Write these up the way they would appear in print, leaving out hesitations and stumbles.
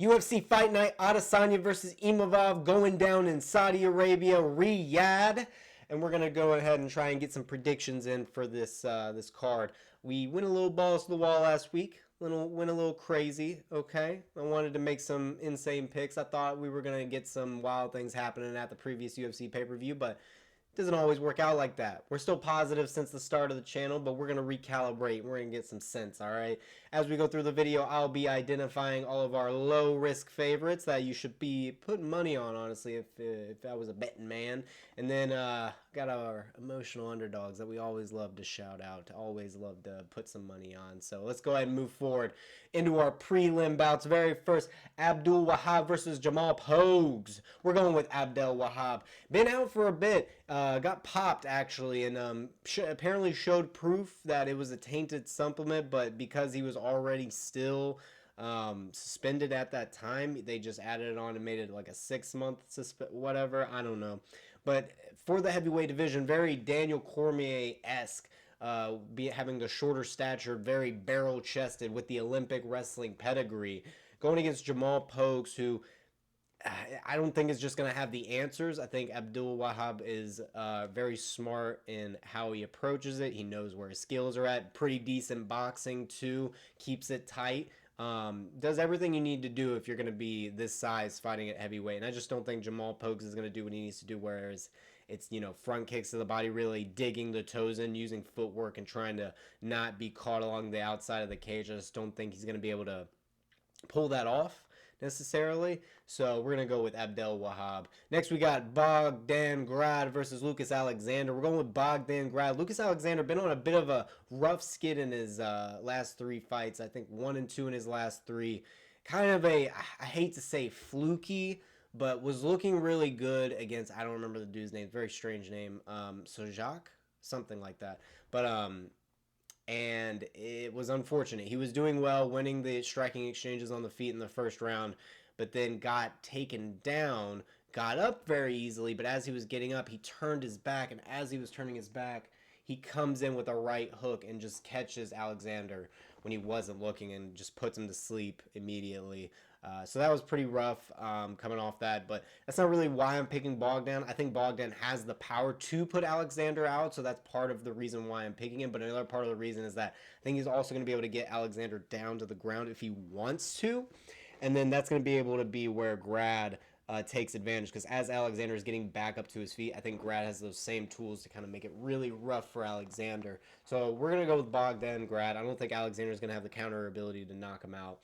UFC Fight Night, Adesanya versus Imavov going down in Saudi Arabia, Riyadh. And we're going to go ahead and try and get some predictions in for this card. We went a little balls to the wall last week. Went a little crazy, okay? I wanted to make some insane picks. I thought we were going to get some wild things happening at the previous UFC pay-per-view, but it doesn't always work out like that. We're still positive since the start of the channel, but we're going to recalibrate. We're going to get some sense, all right? As we go through the video, I'll be identifying all of our low-risk favorites that you should be putting money on, honestly, if I was a betting man. And then got our emotional underdogs that we always love to shout out, always love to put some money on. So let's go ahead and move forward into our prelim bouts. Very first, Abdelwahab versus Jamal Pogues. We're going with Abdelwahab. Been out for a bit. Got popped, actually, and apparently showed proof that it was a tainted supplement, but because he was already still suspended at that time, they just added it on and made it like a 6-month whatever. I don't know. But for the heavyweight division, very Daniel Cormier-esque, having the shorter stature, very barrel-chested with the Olympic wrestling pedigree, going against Jamal Pogues, who I don't think is just going to have the answers. I think Abdelwahab is very smart in how he approaches it. He knows where his skills are at. Pretty decent boxing, too. Keeps it tight. Does everything you need to do if you're going to be this size fighting at heavyweight. And I just don't think Jamal Pogues is going to do what he needs to do, whereas it's, front kicks to the body, really digging the toes in, using footwork and trying to not be caught along the outside of the cage. I just don't think he's going to be able to pull that off necessarily. So we're going to go with Abdelwahab. Next, we got Bogdan Grad versus Lucas Alexander. We're going with Bogdan Grad. Lucas Alexander been on a bit of a rough skid in his last 3 fights. I think 1 and 2 in his last 3. Kind of I hate to say fluky, but was looking really good against, I don't remember the dude's name, very strange name, Sojak, something like that. But and it was unfortunate. He was doing well, winning the striking exchanges on the feet in the first round, but then got taken down, got up very easily, but as he was getting up, he turned his back, and as he was turning his back, he comes in with a right hook and just catches Alexander when he wasn't looking and just puts him to sleep immediately. So that was pretty rough coming off that, but that's not really why I'm picking Bogdan. I think Bogdan has the power to put Alexander out, so that's part of the reason why I'm picking him, but another part of the reason is that I think he's also going to be able to get Alexander down to the ground if he wants to, and then that's going to be able to be where Grad takes advantage, because as Alexander is getting back up to his feet, I think Grad has those same tools to kind of make it really rough for Alexander. So we're going to go with Bogdan Grad. I don't think Alexander is going to have the counter ability to knock him out.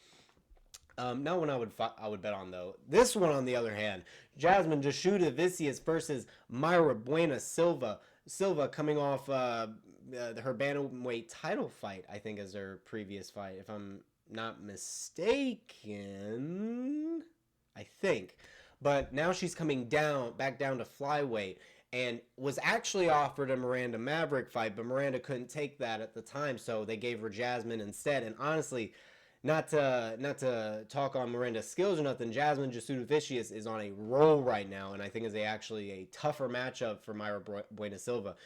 Not one I would bet on, though. This one, on the other hand, Jasmine Jasudavicius versus Mayra Bueno Silva. Silva coming off her bantamweight title fight, I think, as her previous fight, if I'm not mistaken. I think. But now she's coming back down to flyweight, and was actually offered a Miranda Maverick fight, but Miranda couldn't take that at the time, so they gave her Jasmine instead. And honestly, not to talk on Miranda's skills or nothing, Jasmine Jasudavicius is on a roll right now, and I think is actually a tougher matchup for Mayra Bueno Silva.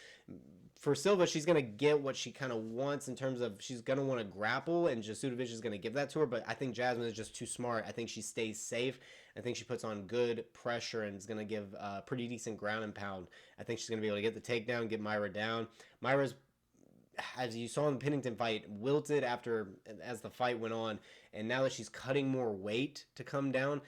For Silva, she's going to get what she kind of wants in terms of she's going to want to grapple, and Jasudavicius is going to give that to her, but I think Jasmine is just too smart. I think she stays safe. I think she puts on good pressure and is going to give pretty decent ground and pound. I think she's going to be able to get the takedown, get Mayra down. Mayra's, as you saw in the Pennington fight, wilted as the fight went on, and now that she's cutting more weight to come down,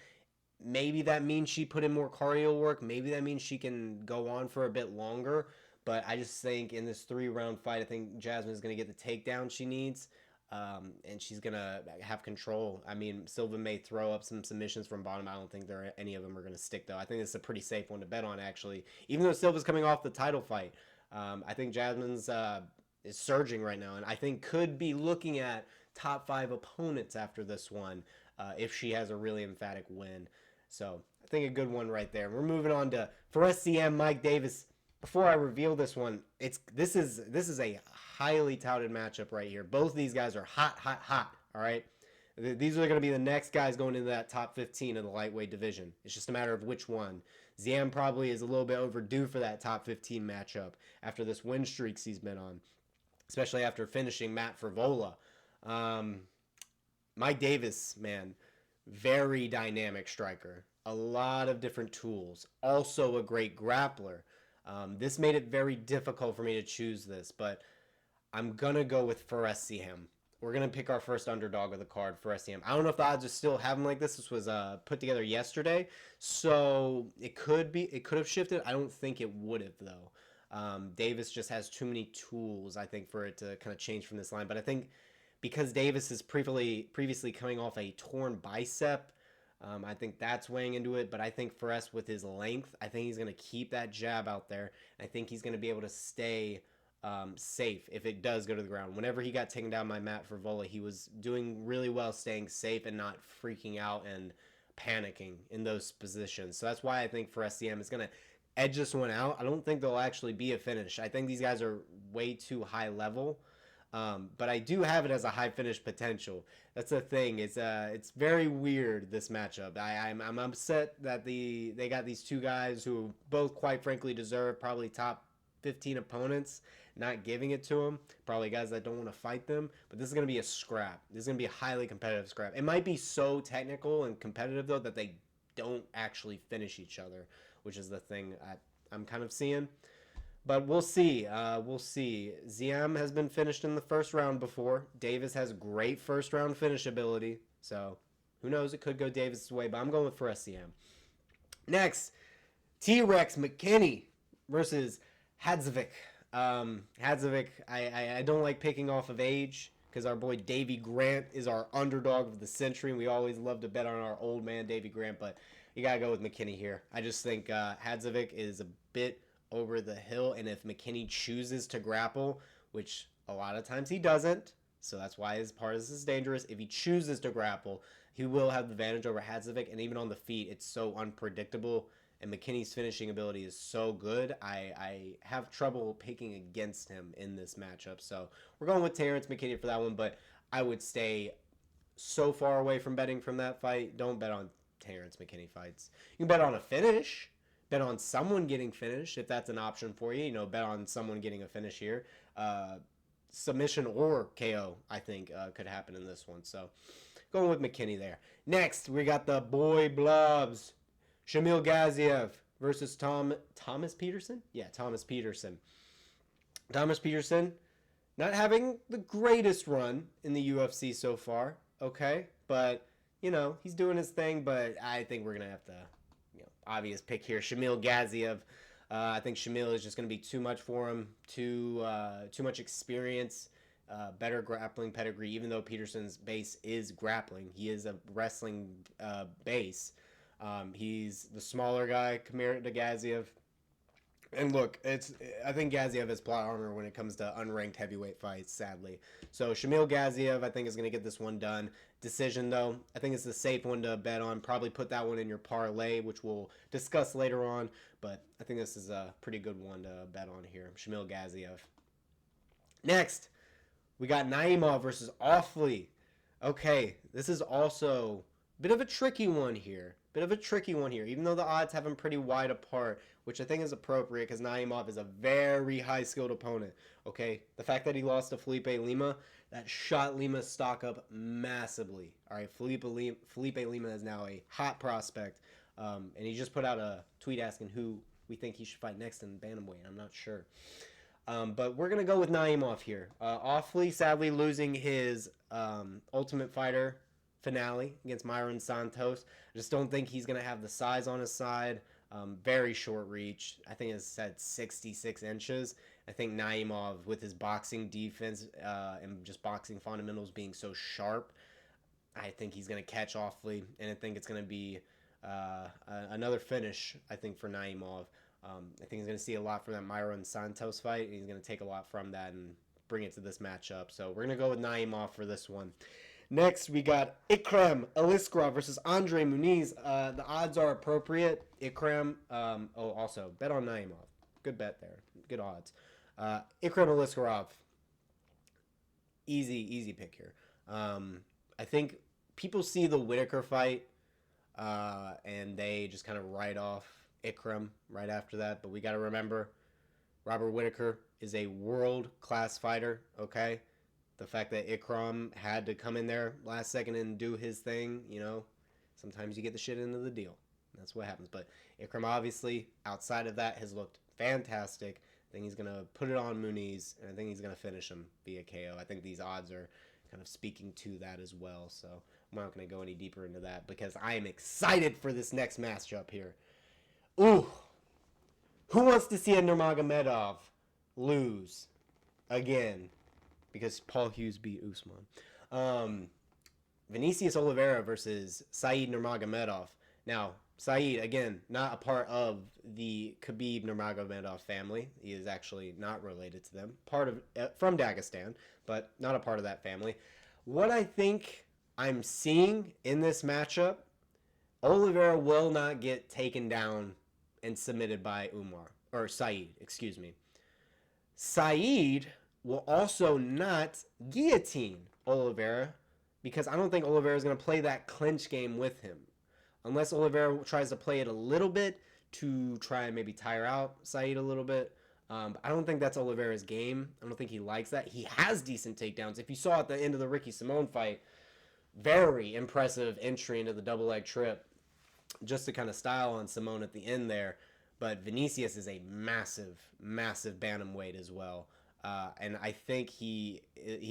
maybe that means she put in more cardio work, maybe that means she can go on for a bit longer, but I just think in this 3-round fight, I think Jasmine is going to get the takedown she needs, and she's going to have control. I mean, Silva may throw up some submissions from bottom. I don't think any of them are going to stick, though. I think it's a pretty safe one to bet on, actually, even though Silva's coming off the title fight. I think Jasmine's is surging right now, and I think could be looking at top 5 opponents after this one if she has a really emphatic win. So I think a good one right there. We're moving on to, for SCM, Mike Davis. Before I reveal this one, this is a highly touted matchup right here. Both of these guys are hot, all right? These are going to be the next guys going into that top 15 in the lightweight division. It's just a matter of which one. Ziam probably is a little bit overdue for that top 15 matchup after this win streaks he's been on, especially after finishing Matt Frivola. Mike Davis, man, Very dynamic striker. A lot of different tools. Also a great grappler. This made it very difficult for me to choose this, but I'm going to go with Ziam. We're going to pick our first underdog of the card, Ziam. I don't know if the odds are still have him like this. This was put together yesterday, so it could have shifted. I don't think it would have, though. Davis just has too many tools, I think, for it to kind of change from this line. But I think because Davis is previously coming off a torn bicep, I think that's weighing into it. But I think Fares, with his length, I think he's going to keep that jab out there. I think he's going to be able to stay safe if it does go to the ground. Whenever he got taken down by Matt Frivola, he was doing really well staying safe and not freaking out and panicking in those positions. So that's why I think Ziam is going to edge this one out. I don't think there'll actually be a finish. I think these guys are way too high level. But I do have it as a high finish potential. That's the thing. It's very weird, this matchup. I'm upset that they got these two guys who both, quite frankly, deserve probably top 15 opponents, not giving it to them. Probably guys that don't want to fight them. But this is going to be a scrap. This is going to be a highly competitive scrap. It might be so technical and competitive, though, that they don't actually finish each other, which is the thing I'm kind of seeing. But we'll see. We'll see. Ziam has been finished in the first round before. Davis has great first round finish ability. So who knows? It could go Davis' way, but I'm going with Ziam. Next, T-Rex McKinney versus Hadžović. Hadžović, I don't like picking off of age because our boy Davy Grant is our underdog of the century, and we always love to bet on our old man Davy Grant, but you got to go with McKinney here. I just think Hadžović is a bit over the hill, and if McKinney chooses to grapple, which a lot of times he doesn't, so that's why his part of this is dangerous. If he chooses to grapple, he will have the advantage over Hadžović, and even on the feet, it's so unpredictable, and McKinney's finishing ability is so good. I have trouble picking against him in this matchup, so we're going with Terrence McKinney for that one, but I would stay so far away from betting from that fight. Don't bet on Terrence McKinney fights. You can bet on a finish. Bet on someone getting finished if that's an option for you. You know, bet on someone getting a finish here. Submission or KO, I think, could happen in this one. So going with McKinney there. Next, we got the boy blobs. Shamil Gaziev versus Thomas Petersen? Yeah, Thomas Petersen. Thomas Petersen not having the greatest run in the UFC so far, okay? But, you know, he's doing his thing, but I think we're going to have to, obvious pick here. Shamil Gaziev. I think Shamil is just going to be too much for him. Too much experience. Better grappling pedigree. Even though Petersen's base is grappling, he is a wrestling base. He's the smaller guy compared to Gaziev. And look, I think Gaziev has plot armor when it comes to unranked heavyweight fights, sadly. So Shamil Gaziev, I think, is going to get this one done. Decision, though, I think it's a safe one to bet on. Probably put that one in your parlay, which we'll discuss later on. But I think this is a pretty good one to bet on here. Shamil Gaziev. Next, we got Naimov versus Ofli. Okay, this is also a bit of a tricky one here. Even though the odds have them pretty wide apart, which I think is appropriate because Naimov is a very high-skilled opponent, okay? The fact that he lost to Felipe Lima, that shot Lima's stock up massively. All right, Felipe Lima is now a hot prospect, and he just put out a tweet asking who we think he should fight next in bantamweight. I'm not sure. But we're going to go with Naimov here. Ofli, sadly, losing his Ultimate Fighter finale against Myron Santos. I just don't think he's going to have the size on his side. Very short reach. I think it's said 66 inches. I think Naimov, with his boxing defense and just boxing fundamentals being so sharp, I think he's going to catch Ofli, and I think it's going to be another finish, I think, for Naimov. I think he's going to see a lot from that Myron Santos fight, and he's going to take a lot from that and bring it to this matchup. So we're going to go with Naimov for this one. Next, we got Ikram Aliskerov versus Andre Muniz. The odds are appropriate. Ikram, also, bet on Naimov. Good bet there. Good odds. Ikram Aliskerov, easy pick here. I think people see the Whitaker fight, and they just kind of write off Ikram right after that. But we got to remember, Robert Whitaker is a world-class fighter, okay? The fact that Ikram had to come in there last second and do his thing, Sometimes you get the shit into the deal. That's what happens. But Ikram, obviously, outside of that, has looked fantastic. I think he's going to put it on Muniz, and I think he's going to finish him via KO. I think these odds are kind of speaking to that as well. So I'm not going to go any deeper into that because I am excited for this next matchup here. Ooh. Who wants to see a Nurmagomedov lose again? Because Paul Hughes beat Usman. Vinicius Oliveira versus Said Nurmagomedov. Now, Said, again, not a part of the Khabib Nurmagomedov family. He is actually not related to them. From Dagestan, but not a part of that family. What I think I'm seeing in this matchup, Oliveira will not get taken down and submitted by Said, excuse me. Said will also not guillotine Oliveira because I don't think Oliveira is going to play that clinch game with him. Unless Oliveira tries to play it a little bit to try and maybe tire out Said a little bit. But I don't think that's Oliveira's game. I don't think he likes that. He has decent takedowns. If you saw at the end of the Ricky Simone fight, very impressive entry into the double leg trip. Just to kind of style on Simone at the end there. But Vinicius is a massive, massive bantamweight as well. And I think he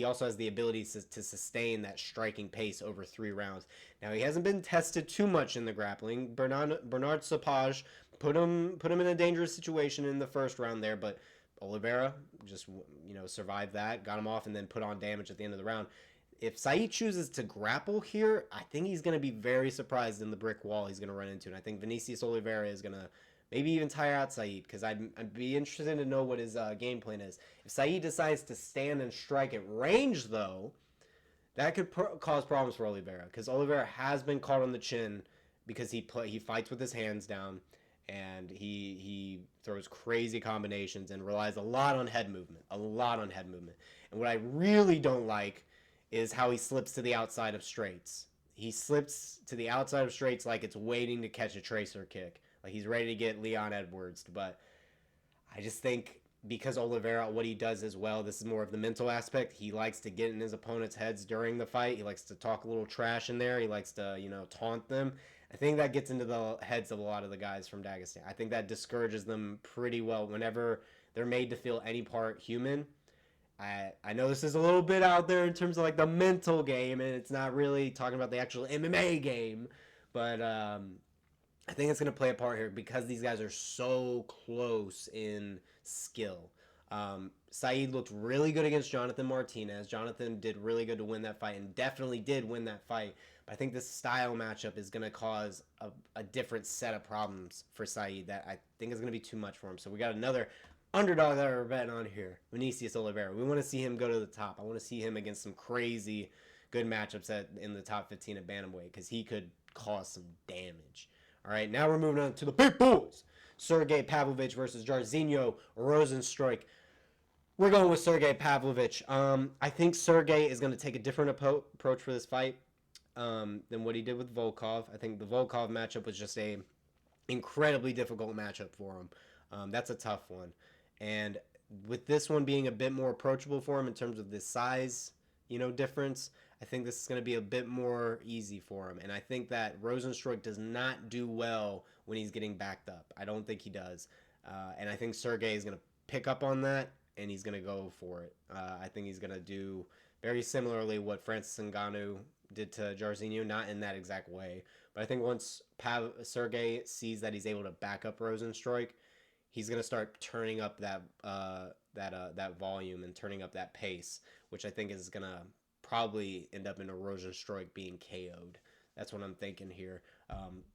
also has the ability to sustain that striking pace over 3 rounds. Now, he hasn't been tested too much in the grappling. Bernard Sapage put him in a dangerous situation in the first round there, but Oliveira just survived that, got him off, and then put on damage at the end of the round. If Said chooses to grapple here, I think he's going to be very surprised in the brick wall he's going to run into. And I think Vinicius Oliveira is going to maybe even tire out Said, because I'd be interested to know what his game plan is. If Said decides to stand and strike at range, though, that could cause problems for Oliveira, because Oliveira has been caught on the chin because he fights with his hands down, and he throws crazy combinations and relies a lot on head movement, And what I really don't like is how he slips to the outside of straights. He slips to the outside of straights like it's waiting to catch a tracer kick. Like he's ready to get Leon Edwards. But I just think because Oliveira, what he does as well, this is more of the mental aspect. He likes to get in his opponent's heads during the fight. He likes to talk a little trash in there. He likes to, taunt them. I think that gets into the heads of a lot of the guys from Dagestan. I think that discourages them pretty well whenever they're made to feel any part human. I know this is a little bit out there in terms of like the mental game, and it's not really talking about the actual MMA game, but I think it's going to play a part here because these guys are so close in skill. Said looked really good against Jonathan Martinez. Jonathan did really good to win that fight and definitely did win that fight. But I think this style matchup is going to cause a different set of problems for Said that I think is going to be too much for him. So we got another underdog that we're betting on here, Vinicius Oliveira. We want to see him go to the top. I want to see him against some crazy good matchups in the top 15 at bantamweight because he could cause some damage. All right, now we're moving on to the big boys. Sergey Pavlovich versus Jairzinho Rozenstruik. We're going with Sergey Pavlovich. I think Sergey is going to take a different approach for this fight than what he did with Volkov. I think the Volkov matchup was just a incredibly difficult matchup for him. That's a tough one. And with this one being a bit more approachable for him in terms of the size, difference, I think this is going to be a bit more easy for him. And I think that Rozenstruik does not do well when he's getting backed up. I don't think he does. And I think Sergey is going to pick up on that, and he's going to go for it. I think he's going to do very similarly what Francis Ngannou did to Jairzinho, not in that exact way. But I think once Sergey sees that he's able to back up Rozenstruik, he's going to start turning up that volume and turning up that pace, which I think is going to probably end up in a Rozenstruik being KO'd. That's what I'm thinking here.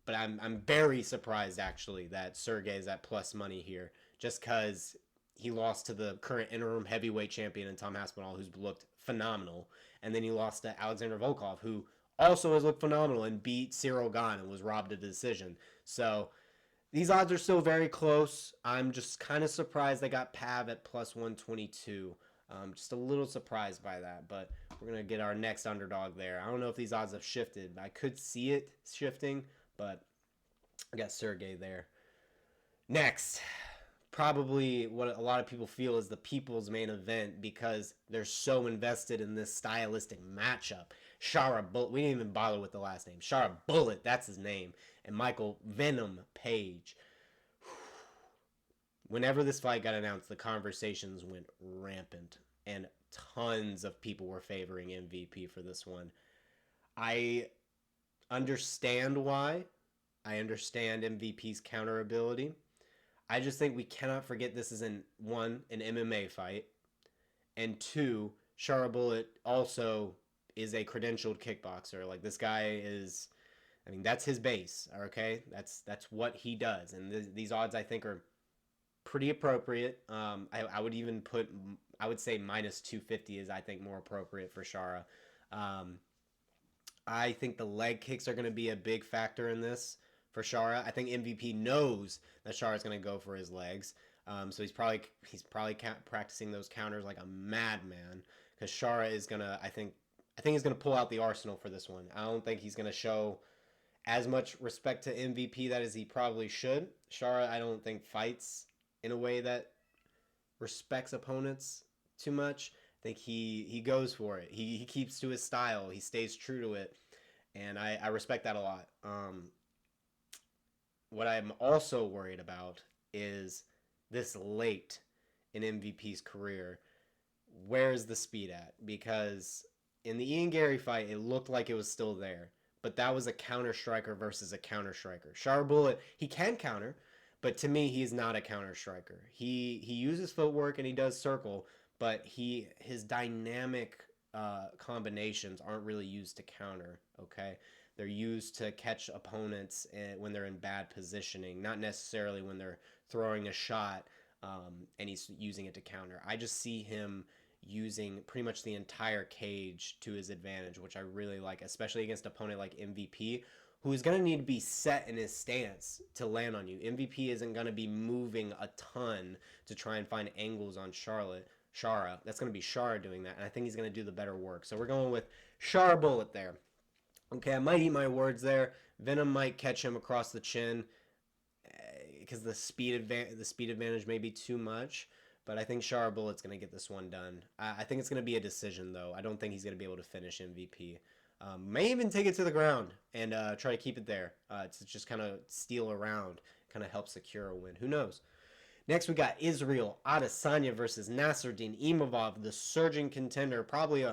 But I'm very surprised, actually, that Sergey is at plus money here, just because he lost to the current interim heavyweight champion in Tom Aspinall, who's looked phenomenal. And then he lost to Alexander Volkov, who also has looked phenomenal and beat Cyril Gane and was robbed of the decision. So these odds are still very close. I'm just kind of surprised they got Pav at plus 122. Just a little surprised by that, but we're going to get our next underdog there. I don't know if these odds have shifted. I could see it shifting, but I got Sergey there. Next, probably what a lot of people feel is the people's main event because they're so invested in this stylistic matchup. Shara Bullet, we didn't even bother with the last name. Shara Bullet, that's his name. And Michael Venom Page. Whenever this fight got announced, the conversations went rampant. And tons of people were favoring MVP for this one. I understand why. I understand MVP's counter ability. I just think we cannot forget this is an MMA fight, and two, Shara Bullet also is a credentialed kickboxer. Like, this guy is, I mean, that's his base. Okay, that's what he does, and these odds I think are pretty appropriate. I would even put, I would say minus 250 is I think more appropriate for Shara. I think the leg kicks are going to be a big factor in this for Shara. I think MVP knows that Shara is going to go for his legs, so he's probably practicing those counters like a madman. Because Shara is gonna, I think he's gonna pull out the arsenal for this one. I don't think he's gonna show as much respect to MVP that as he probably should. Shara, I don't think fights in a way that respects opponents too much. I think he goes for it. He keeps to his style. He stays true to it, and I respect that a lot. What I'm also worried about is this late in MVP's career. Where's the speed at? Because in the Ian Gary fight, it looked like it was still there, but that was a counter striker versus a counter striker. Shara Bullet, he can counter, but to me, he's not a counter striker. He uses footwork and he does circle, but his dynamic combinations aren't really used to counter. Okay, they're used to catch opponents when they're in bad positioning, not necessarily when they're throwing a shot and he's using it to counter. I just see him using pretty much the entire cage to his advantage, which I really like, especially against an opponent like MVP, who is going to need to be set in his stance to land on you. MVP isn't going to be moving a ton to try and find angles on Shara. That's going to be Shara doing that, and I think he's going to do the better work. So we're going with Shara Bullet there. Okay, I might eat my words there. Venom might catch him across the chin because the speed advantage may be too much. But I think Shara Bullet's going to get this one done. I think it's going to be a decision, though. I don't think he's going to be able to finish MVP. May even take it to the ground and try to keep it there to just kind of steal around, kind of help secure a win. Who knows? Next, we got Israel Adesanya versus Nassourdine Imavov, the surging contender. Probably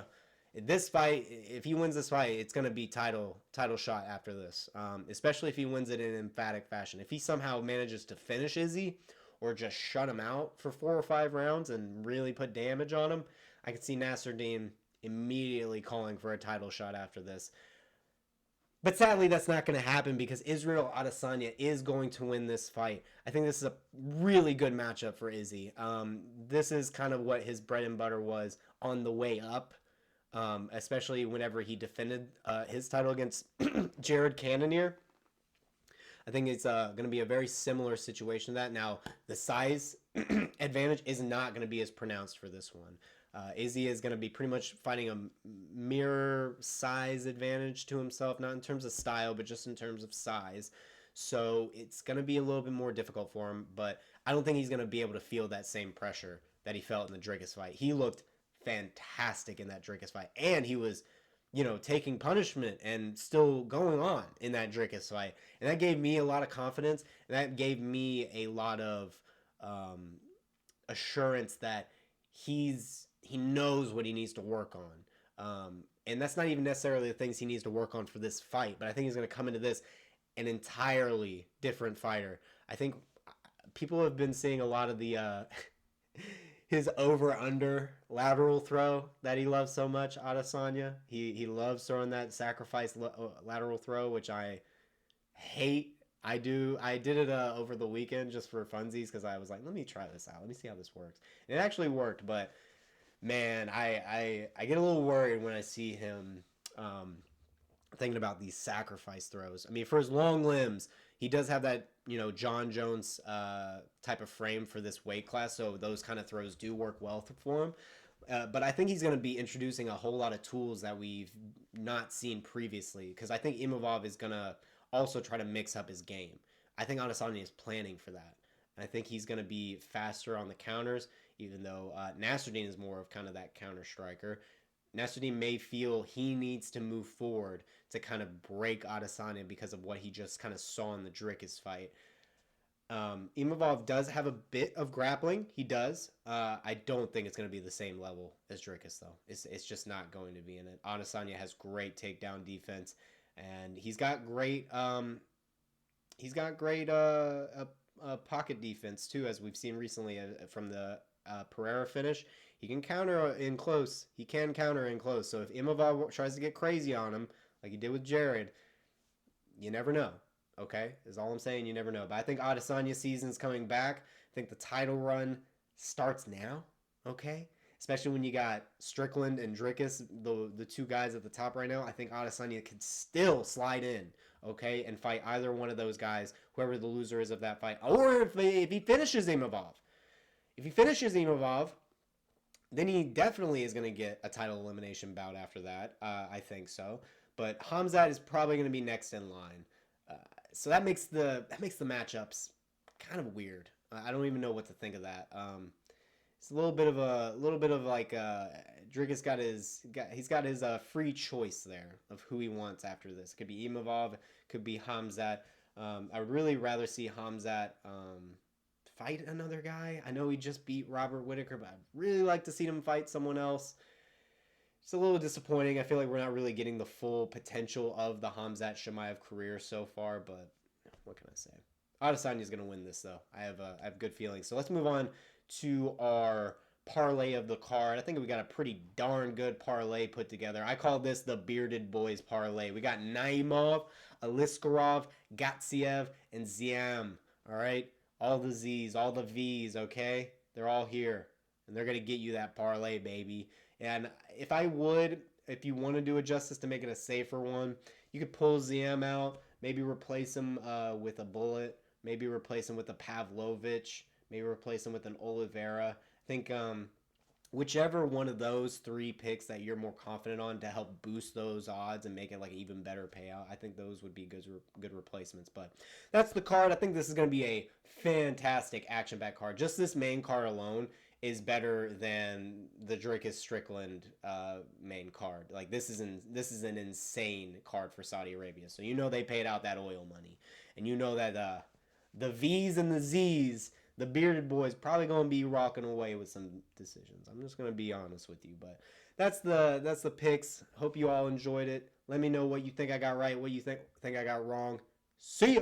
this fight, if he wins this fight, it's going to be title shot after this, especially if he wins it in emphatic fashion. If he somehow manages to finish Izzy, or just shut him out for 4 or 5 rounds and really put damage on him, I could see Nassourdine immediately calling for a title shot after this. But sadly, that's not going to happen because Israel Adesanya is going to win this fight. I think this is a really good matchup for Izzy. This is kind of what his bread and butter was on the way up, especially whenever he defended his title against Jared Cannonier. I think it's going to be a very similar situation to that. Now, the size advantage is not going to be as pronounced for this one. Izzy is going to be pretty much fighting a mirror size advantage to himself, not in terms of style, but just in terms of size. So it's going to be a little bit more difficult for him, but I don't think he's going to be able to feel that same pressure that he felt in the Dricus fight. He looked fantastic in that Dricus fight, and he was taking punishment and still going on in that Dricus fight. And that gave me a lot of confidence. And that gave me a lot of assurance that he knows what he needs to work on. And that's not even necessarily the things he needs to work on for this fight. But I think he's going to come into this an entirely different fighter. I think people have been seeing a lot of the his over-under lateral throw that he loves so much, Adesanya. He loves throwing that sacrifice lateral throw, which I hate. I did it over the weekend just for funsies because I was like, let me try this out. Let me see how this works. And it actually worked, but man, I get a little worried when I see him thinking about these sacrifice throws. I mean, for his long limbs, he does have that, John Jones type of frame for this weight class, so those kind of throws do work well for him. But I think he's going to be introducing a whole lot of tools that we've not seen previously, because I think Imavov is going to also try to mix up his game. I think Adesanya is planning for that. I think he's going to be faster on the counters, even though Nassourdine is more of kind of that counter striker. Nassourdine may feel he needs to move forward to kind of break Adesanya because of what he just kind of saw in the Dricus fight. Imavov does have a bit of grappling. He does. I don't think it's going to be the same level as Dricus, though. It's just not going to be in it. Adesanya has great takedown defense, and he's got great pocket defense too, as we've seen recently from the Pereira finish. He can counter in close. So if Imavov tries to get crazy on him, like he did with Jared, you never know. Okay, is all I'm saying. You never know. But I think Adesanya season's coming back. I think the title run starts now. Okay, especially when you got Strickland and Dricus, the two guys at the top right now. I think Adesanya could still slide in, okay, and fight either one of those guys, whoever the loser is of that fight, or if he finishes Imavov. If he finishes Imavov, then he definitely is going to get a title elimination bout after that. I think so. But Khamzat is probably going to be next in line. So that makes the matchups kind of weird. I don't even know what to think of that. It's a little bit of like Dricus he's got his free choice there of who he wants after this. It could be Imavov, could be Khamzat. I would really rather see Khamzat fight another guy. I know he just beat Robert Whittaker, but I'd really like to see him fight someone else. It's a little disappointing. I feel like we're not really getting the full potential of the Khamzat Chimaev career so far, but what can I say? Adesanya is going to win this, though. I have good feelings. So let's move on to our parlay of the card. I think we got a pretty darn good parlay put together. I call this the Bearded Boys parlay. We got Naimov, Aliskerov, Gaziev, and Ziam. All right? All the Z's, all the V's, okay? They're all here. And they're going to get you that parlay, baby. And if you want to do a justice to make it a safer one, you could pull Ziam out, maybe replace him with a Bullet, maybe replace him with a Pavlovich, maybe replace him with an Oliveira. I think whichever one of those three picks that you're more confident on to help boost those odds and make it like an even better payout, I think those would be good replacements. But that's the card. I think this is going to be a fantastic action-packed card. Just this main card alone is better than the Dricus Strickland main card. Like this is an insane card for Saudi Arabia. So you know they paid out that oil money, and you know that the V's and the Z's, the Bearded Boys, probably gonna be rocking away with some decisions. I'm just gonna be honest with you, but that's the picks. Hope you all enjoyed it. Let me know what you think I got right, what you think I got wrong. See ya.